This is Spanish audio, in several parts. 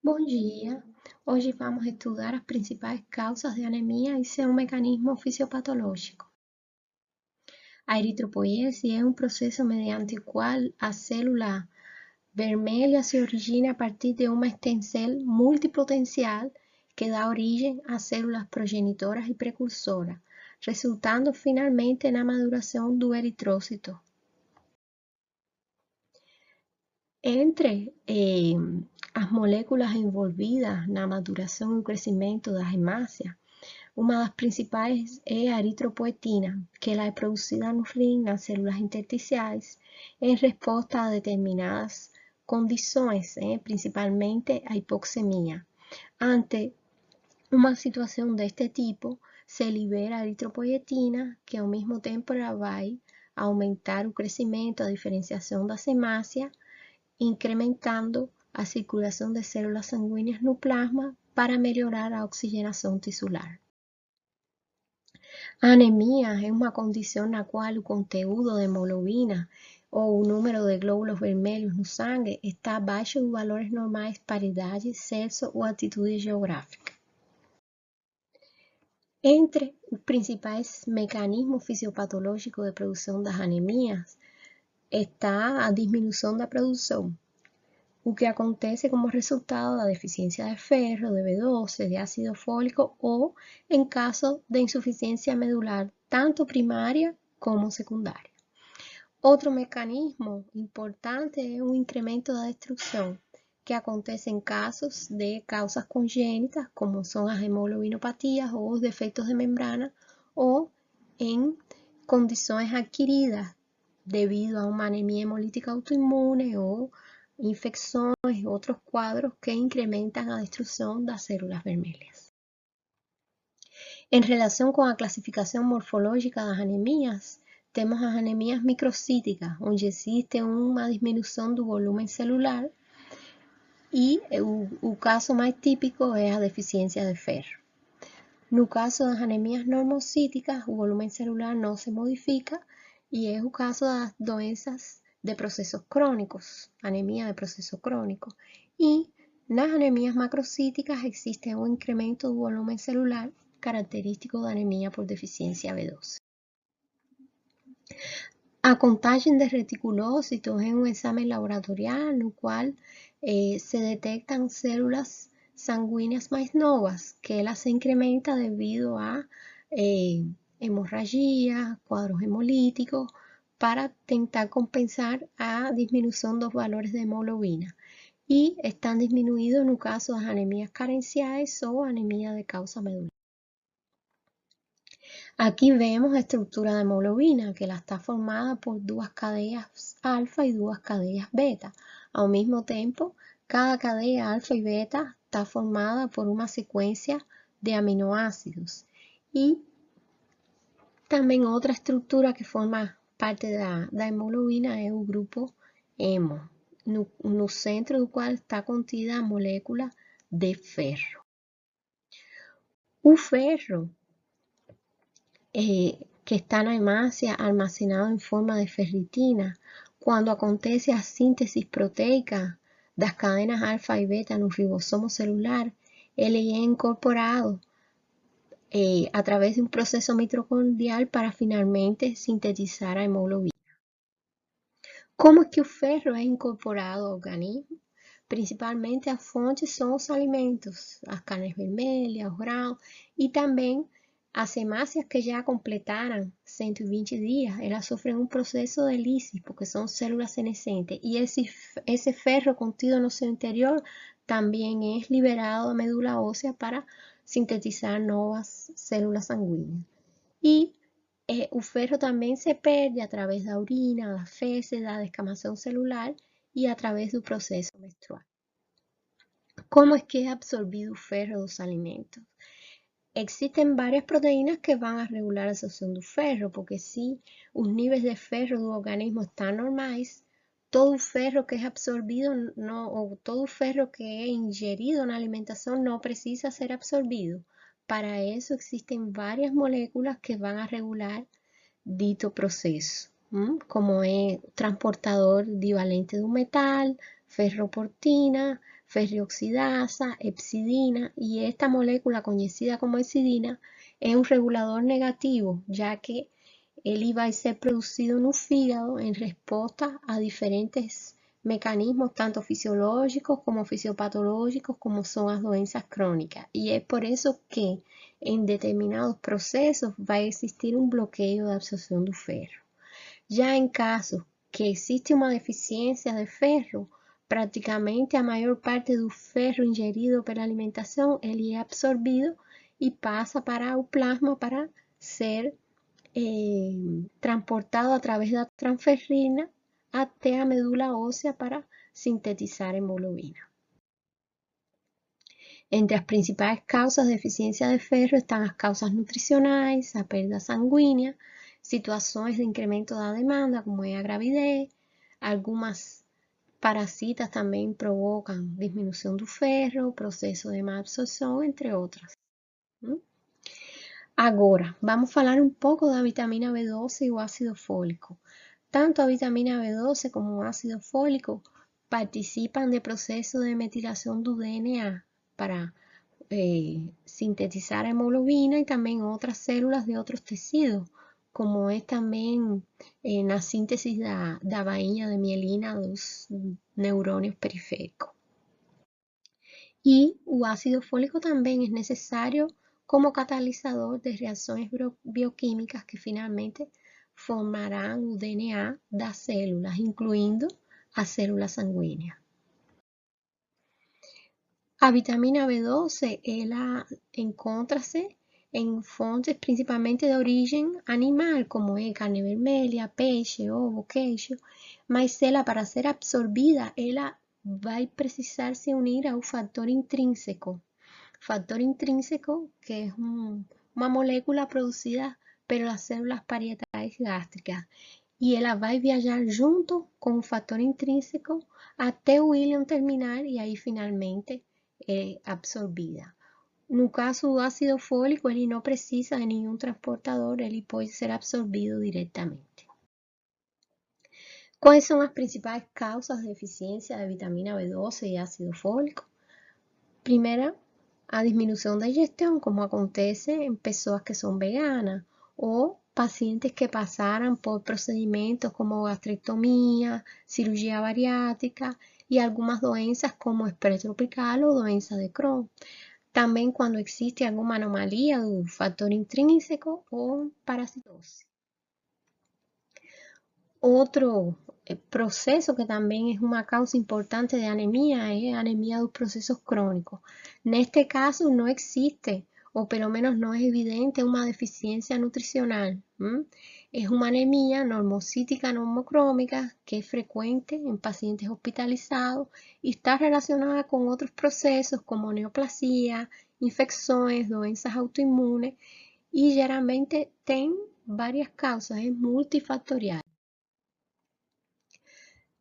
Bom dia! Hoje vamos estudar as principais causas de anemia e seu mecanismo fisiopatológico. A eritropoiese é um processo mediante o qual a célula vermelha se origina a partir de uma stem cell multipotencial que dá origem a células progenitoras e precursoras, resultando finalmente na maduração do eritrócito. Entre as moléculas envolvidas na maduração e o crescimento das hemácias, uma das principais é a eritropoetina, que ela é produzida no rim, nas células intersticiais, em resposta a determinadas condições, principalmente a hipoxemia. Ante uma situação deste tipo, se libera a eritropoetina, que ao mesmo tempo ela vai aumentar o crescimento, a diferenciação das hemácias, incrementando a circulação de células sanguíneas no plasma para melhorar a oxigenação tisular. A anemia é uma condição na qual o conteúdo de hemoglobina ou o número de glóbulos vermelhos no sangue está abaixo dos valores normais para idade, sexo ou atitude geográfica. Entre os principais mecanismos fisiopatológicos de produção das anemias está a diminuição da produção, o que acontece como resultado da deficiência de ferro, de B12, de ácido fólico ou em caso de insuficiência medular, tanto primária como secundária. Outro mecanismo importante é o incremento da destrução, que acontece em casos de causas congênitas, como são as hemoglobinopatias ou os defeitos de membrana, ou em condições adquiridas devido a uma anemia hemolítica autoimune ou infecções, outros quadros que incrementam a destrução das células vermelhas. Em relação com a classificação morfológica das anemias, temos as anemias microcíticas, onde existe uma diminuição do volume celular, e o caso mais típico é a deficiência de ferro. No caso das anemias normocíticas, o volume celular não se modifica, e é o caso das doenças de processos crônicos, anemia de processo crônico. E nas anemias macrocíticas existe um incremento do volume celular característico da anemia por deficiência B12. A contagem de reticulócitos é um exame laboratorial no qual se detectam células sanguíneas mais novas, que elas se incrementam devido a hemorragia, quadros hemolíticos, para tentar compensar a disminuição dos valores de hemoglobina. E estão disminuídos no caso das anemias carenciais ou anemia de causa medular. Aquí vemos la estructura de hemoglobina, que la está formada por dos cadenas alfa y dos cadenas beta. Al mismo tiempo, cada cadena alfa y beta está formada por una secuencia de aminoácidos. Y también otra estructura que forma parte de la hemoglobina es el grupo hemo, no centro del cual está contida a molécula de ferro. O ferro que está na hemácia armazenado em forma de ferritina, quando acontece a síntese proteica das cadenas alfa e beta no ribossomo celular, ele é incorporado através de um processo mitocondrial para finalmente sintetizar a hemoglobina. Como é que o ferro é incorporado ao organismo? Principalmente as fontes são os alimentos, as carnes vermelhas, os grãos e também as hemácias que já completaram 120 dias, elas sofrem um processo de lise, porque são células senescentes, e esse ferro contido no seu interior também é liberado à medula óssea para sintetizar novas células sanguíneas. E o ferro também se perde através da urina, das fezes, da descamação celular e através do processo menstrual. Como é que é absorvido o ferro dos alimentos? Existen varias proteínas que van a regular a absorción do ferro, porque si os níveis de ferro do organismo están normais, todo o ferro que é absorvido ou todo o ferro que é ingerido na alimentação não precisa ser absorvido. Para isso existem várias moléculas que vão a regular dito processo, como é o transportador divalente do metal, ferroportina, ferrioxidasa, hepcidina, y esta molécula conocida como hepcidina es un regulador negativo, ya que él va a ser producido en un fígado en respuesta a diferentes mecanismos, tanto fisiológicos como fisiopatológicos, como son las doenças crónicas. Y es por eso que en determinados procesos va a existir un bloqueo de absorción de ferro. Ya en casos que existe una deficiencia de ferro, prácticamente a mayor parte del ferro ingerido por la alimentación, él es absorbido y pasa para el plasma para ser transportado a través de la transferrina hasta la médula ósea para sintetizar hemoglobina. Entre las principales causas de deficiencia de ferro están las causas nutricionales, la pérdida sanguínea, situaciones de incremento de la demanda como es la gravidez, algunas parasitas también provocan disminución del ferro, proceso de malabsorción, entre otras. Agora, vamos a falar un pouco da vitamina B12 e o ácido fólico. Tanto a vitamina B12 como o ácido fólico participan del proceso de metilación do DNA para sintetizar a hemoglobina y también otras células de otros tejidos, como es también la síntesis da vaina de mielina dos neurónios periféricos. Y o ácido fólico también es necesario como catalizador de reacciones bioquímicas que finalmente formarán el DNA das células, incluindo as células sanguíneas. A vitamina B12 ela encontra-se em fontes principalmente de origem animal, como é carne vermelha, peixe, ovo, queijo, mas ela, para ser absorvida, ela vai precisar se unir ao fator intrínseco. Factor intrínseco, que es una molécula producida por las células parietales gástricas, y ella va a viajar junto con un factor intrínseco hasta el íleon terminal y ahí finalmente absorbida. No caso del ácido fólico, ele no precisa de ningún transportador, ele puede ser absorbido directamente. ¿Cuáles son las principales causas de deficiencia de vitamina B12 y ácido fólico? Primera, a disminución de digestión, como acontece en personas que son veganas o pacientes que pasaran por procedimientos como gastrectomía, cirugía bariátrica y algunas doenças como estrés tropical o doença de Crohn. También cuando existe alguna anomalía del factor intrínseco o parasitosis. Outro proceso que também é uma causa importante de anemia é a anemia dos processos crônicos. Neste caso, não existe, ou pelo menos não é evidente, uma deficiência nutricional. É uma anemia normocítica normocrômica que é frequente em pacientes hospitalizados e está relacionada com outros processos como neoplasia, infecções, doenças autoimunes e geralmente tem várias causas, é multifatorial.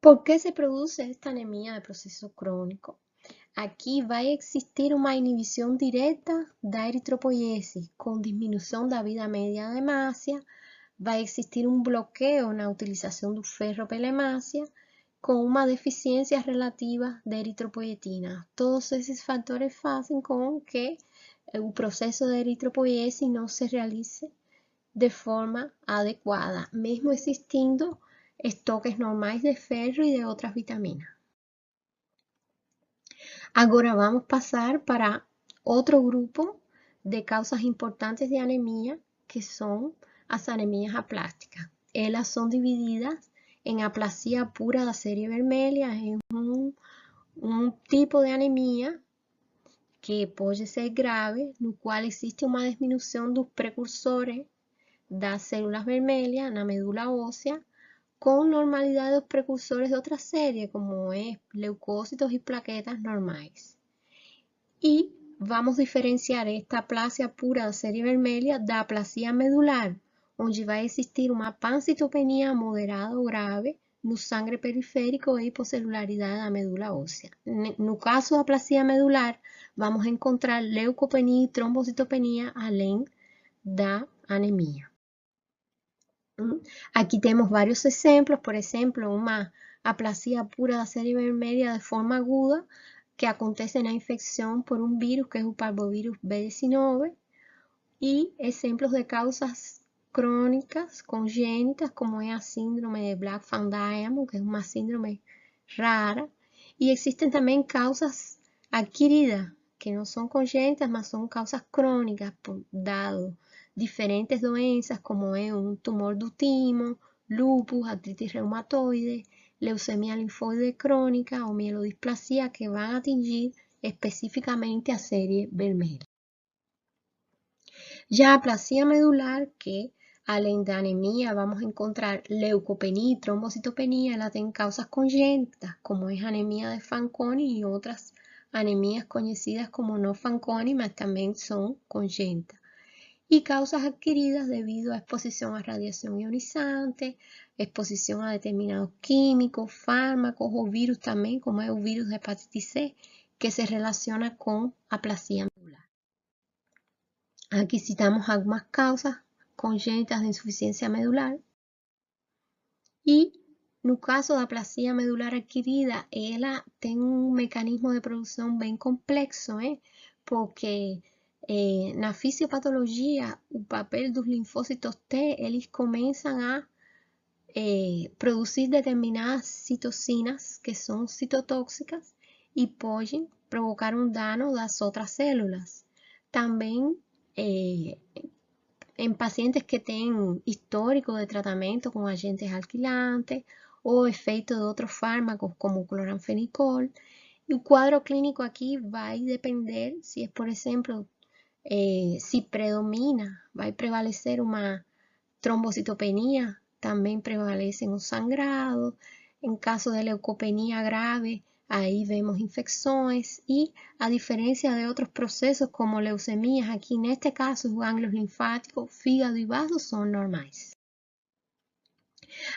¿Por qué se produce esta anemia de proceso crónico? Aquí va a existir una inhibición directa de eritropoiesis con disminución de la vida media de hemácia, va a existir un bloqueo en la utilización del ferro por la hemácia con una deficiencia relativa de eritropoietina. Todos esos factores hacen con que el proceso de eritropoiesis no se realice de forma adecuada, mismo existiendo estoques normais de ferro e de outras vitaminas. Agora vamos passar para outro grupo de causas importantes de anemia, que são as anemias aplásticas. Elas são divididas em aplasia pura da série vermelha, é um tipo de anemia que pode ser grave, no qual existe uma diminuição dos precursores das células vermelhas na medula óssea, con normalidad de los precursores de otra serie, como es leucócitos y plaquetas normales. Y vamos a diferenciar esta aplasia pura de serie vermelha da aplasia medular, onde vai existir uma pancitopenia moderada ou grave no sangue periférico e hipocelularidade da medula óssea. No caso da aplasia medular, vamos encontrar leucopenia e trombocitopenia além da anemia. Aquí tenemos varios ejemplos, por ejemplo, una aplasia pura da serie vermelha de forma aguda, que acontece na infecção por um vírus, que é o parvovirus B19, e exemplos de causas crônicas congênitas, como é a síndrome de Black-Van-Diamond, que é uma síndrome rara, e existem também causas adquiridas, que não são congênitas, mas são causas crônicas, dado diferentes doenças, como é um tumor do timo, lúpus, artrite reumatoide, leucemia linfóide crônica ou mielodisplasia, que vão atingir especificamente a série vermelha. Já a aplasia medular, que além da anemia vamos a encontrar leucopenia y trombocitopenia, ela tem causas congénitas, como es anemia de Fanconi y otras anemias conocidas como no Fanconi, mas también son congénitas. Y causas adquiridas debido a exposición a radiación ionizante, exposición a determinados químicos, fármacos o virus también, como es el virus de hepatitis C, que se relaciona con aplasia medular. Aqui citamos algumas causas congênitas de insuficiência medular. E no caso da aplasia medular adquirida, ela tem um mecanismo de produção bem complexo, porque na fisiopatologia, o papel dos linfócitos T, eles começam a produzir determinadas citocinas que são citotóxicas e podem provocar um dano das outras células. Também en pacientes que tienen histórico de tratamiento con agentes alquilantes o efecto de otros fármacos como cloranfenicol. Y el cuadro clínico aquí va a depender si es, por ejemplo, si predomina, va a prevalecer una trombocitopenia, también prevalecen los sangrados. En caso de leucopenia grave, ahí vemos infecciones y a diferencia de otros procesos como leucemias, aquí en este caso los ganglios linfáticos, fígado y vasos son normales.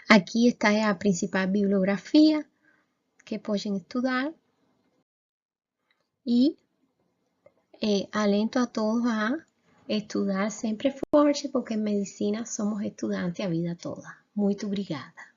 Aquí está la principal bibliografía que pueden estudiar y alento a todos a estudar sempre forte, porque en medicina somos estudiantes a vida toda. Muito obrigada.